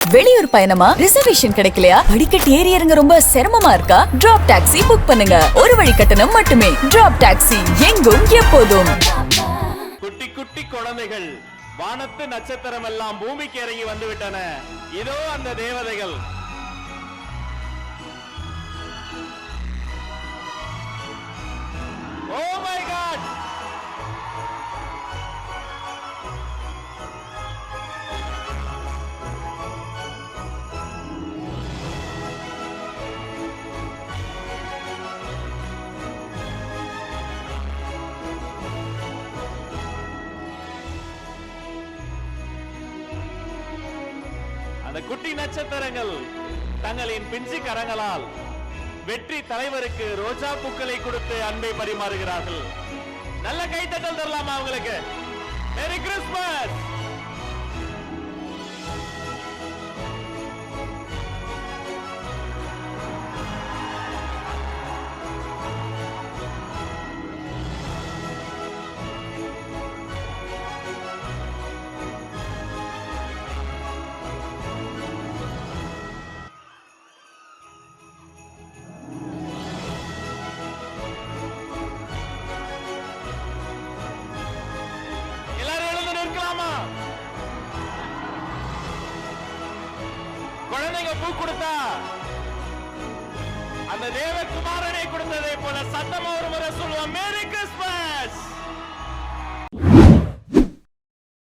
வெளியூர் பயணமா? ரிசர்வேஷன் கிடைக்கலையா? படிக்கட்டு ஏறி இறங்க ரொம்ப சிரமமா இருக்கா? டிராப் டாக்ஸி புக் பண்ணுங்க. ஒரு வழி கட்டணம் மட்டுமே. டிராப் டாக்ஸி, எங்கும் எப்போதும். குட்டி குட்டி குழந்தைகள், வானத்து நட்சத்திரம் எல்லாம் பூமிக்கு இறங்கி வந்துவிட்டன. இதோ அந்த தேவதைகள். Oh my God! அந்த குட்டி நட்சத்திரங்கள் தங்களின் பிஞ்சு கரங்களால் வெற்றி தலைவருக்கு ரோஜா பூக்களை கொடுத்து அன்பை பரிமாறுகிறார்கள். நல்ல கைத்தட்டல் தரலாமா அவங்களுக்கு? Merry Christmas! குழந்தைங்க பூ கொடுத்தா அந்த தேவகுமாரனை கொடுத்ததை போல சத்தமா ஒரு முறை சொல்லுவோம், மேரி கிறிஸ்மஸ்!